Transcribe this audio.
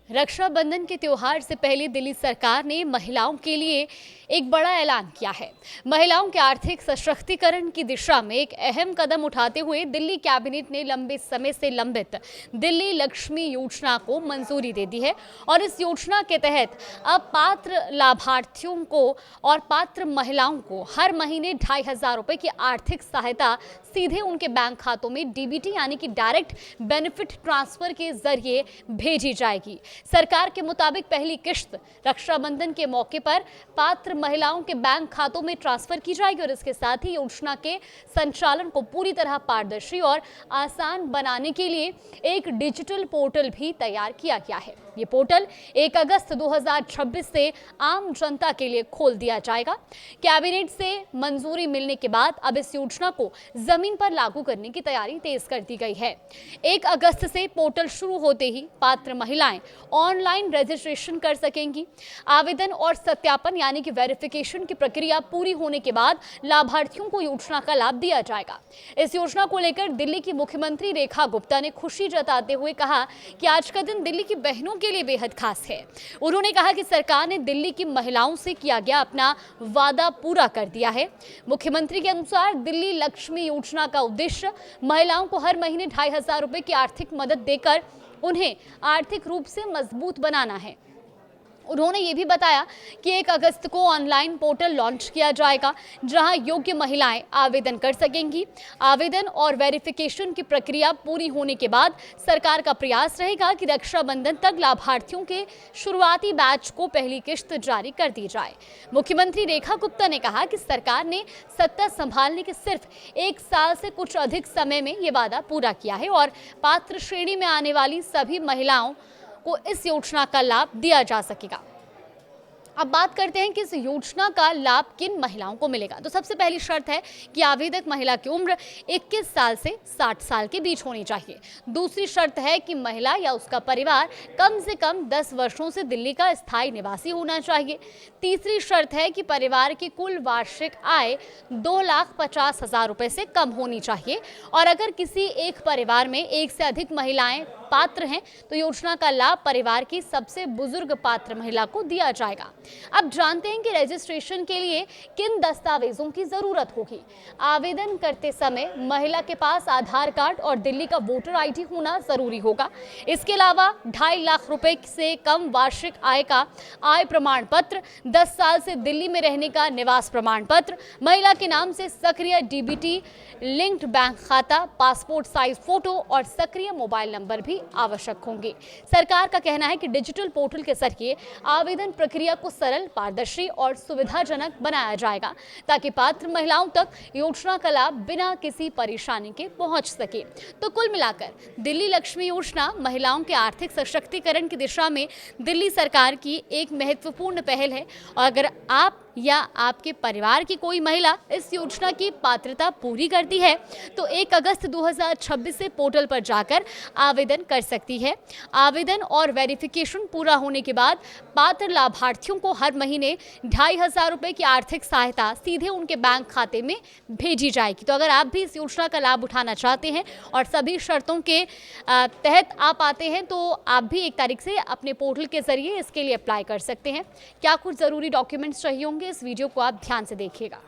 रक्षाबंधन के त्योहार से पहले दिल्ली सरकार ने महिलाओं के लिए एक बड़ा ऐलान किया है। महिलाओं के आर्थिक सशक्तिकरण की दिशा में एक अहम कदम उठाते हुए दिल्ली कैबिनेट ने लंबे समय से लंबित दिल्ली लक्ष्मी योजना को मंजूरी दे दी है और इस योजना के तहत अब पात्र लाभार्थियों को और पात्र महिलाओं को हर महीने 2500 रुपए की आर्थिक सहायता सीधे उनके बैंक खातों में डीबीटी यानी कि डायरेक्ट बेनिफिट ट्रांसफर के जरिए भेजी जाएगी। सरकार के मुताबिक पहली किश्त रक्षाबंधन के मौके पर पात्र महिलाओं के बैंक खातों में ट्रांसफर की जाएगी और इसके साथ ही योजना के संचालन को पूरी तरह पारदर्शी और आसान बनाने के लिए एक डिजिटल पोर्टल भी तैयार किया गया है। ये पोर्टल 1 अगस्त 2026 से आम जनता के लिए खोल दिया जाएगा। कैबिनेट से मंजूरी मिलने के बाद अब इस योजना को जमीन पर लागू करने की तैयारी तेज कर दी गई है। 1 अगस्त से पोर्टल शुरू होते ही पात्र महिलाएं ऑनलाइन रजिस्ट्रेशन कर सकेंगी। आवेदन और सत्यापन यानी कि वेरिफिकेशन की प्रक्रिया पूरी होने के बाद लाभार्थियों को योजना का लाभ दिया जाएगा। इस योजना को लेकर दिल्ली की मुख्यमंत्री रेखा गुप्ता ने खुशी जताते हुए कहा कि आज का दिन दिल्ली की बहनों के लिए बेहद खास है। उन्होंने कहा कि सरकार ने दिल्ली की महिलाओं से किया गया अपना वादा पूरा कर दिया है। मुख्यमंत्री के अनुसार दिल्ली लक्ष्मी योजना का उद्देश्य महिलाओं को हर महीने 2500 रुपए की आर्थिक मदद देकर उन्हें आर्थिक रूप से मजबूत बनाना है। उन्होंने ये भी बताया कि 1 अगस्त को ऑनलाइन पोर्टल लॉन्च किया जाएगा जहां योग्य महिलाएं आवेदन कर सकेंगी। आवेदन और वेरिफिकेशन की प्रक्रिया पूरी होने के बाद सरकार का प्रयास रहेगा कि रक्षाबंधन तक लाभार्थियों के शुरुआती बैच को पहली किश्त जारी कर दी जाए। मुख्यमंत्री रेखा गुप्ता ने कहा कि सरकार ने सत्ता संभालने के सिर्फ 1 साल से कुछ अधिक समय में ये वादा पूरा किया है और पात्र श्रेणी में आने वाली सभी महिलाओं को इस योजना का लाभ दिया जा सकेगा। अब बात करते हैं कि इस योजना का लाभ किन महिलाओं को मिलेगा। तो सबसे पहली शर्त है कि आवेदक महिला की उम्र 21 साल से 60 साल के बीच होनी चाहिए। दूसरी शर्त है कि महिला या उसका परिवार कम से कम 10 वर्षों से दिल्ली का स्थायी निवासी होना चाहिए। तीसरी शर्त है कि परिवार की कुल वार्षिक आय 2,50,000 रुपए से कम होनी चाहिए और अगर किसी एक परिवार में एक से अधिक महिलाएं पात्र हैं तो योजना का लाभ परिवार की सबसे बुजुर्ग पात्र महिला को दिया जाएगा। अब जानते हैं कि रजिस्ट्रेशन के लिए किन दस्तावेजों की जरूरत होगी। आवेदन करते समय महिला के पास आधार कार्ड और दिल्ली का वोटर आईडी होना जरूरी होगा। इसके अलावा 2.5 लाख रुपए से कम वार्षिक आय का आय प्रमाण पत्र, 10 साल से दिल्ली में रहने का निवास प्रमाण पत्र, महिला के नाम से सक्रिय डीबीटी लिंक्ड बैंक खाता, पासपोर्ट साइज फोटो और सक्रिय मोबाइल नंबर भी आवश्यक होंगे। सरकार का कहना है कि डिजिटल पोर्टल के जरिए आवेदन प्रक्रिया को सरल, पारदर्शी और सुविधाजनक बनाया जाएगा ताकि पात्र महिलाओं तक योजना का लाभ बिना किसी परेशानी के पहुंच सके। तो कुल मिलाकर दिल्ली लक्ष्मी योजना महिलाओं के आर्थिक सशक्तिकरण की दिशा में दिल्ली सरकार की एक महत्वपूर्ण पहल है और अगर आप या आपके परिवार की कोई महिला इस योजना की पात्रता पूरी करती है तो 1 अगस्त 2026 से पोर्टल पर जाकर आवेदन कर सकती है। आवेदन और वेरिफिकेशन पूरा होने के बाद पात्र लाभार्थियों को हर महीने 2500 रुपए की आर्थिक सहायता सीधे उनके बैंक खाते में भेजी जाएगी। तो अगर आप भी इस योजना का लाभ उठाना चाहते हैं और सभी शर्तों के तहत आप आते हैं तो आप भी 1 तारीख से अपने पोर्टल के जरिए इसके लिए अप्लाई कर सकते हैं। क्या कुछ ज़रूरी डॉक्यूमेंट्स चाहिए होंगे, इस वीडियो को आप ध्यान से देखिएगा।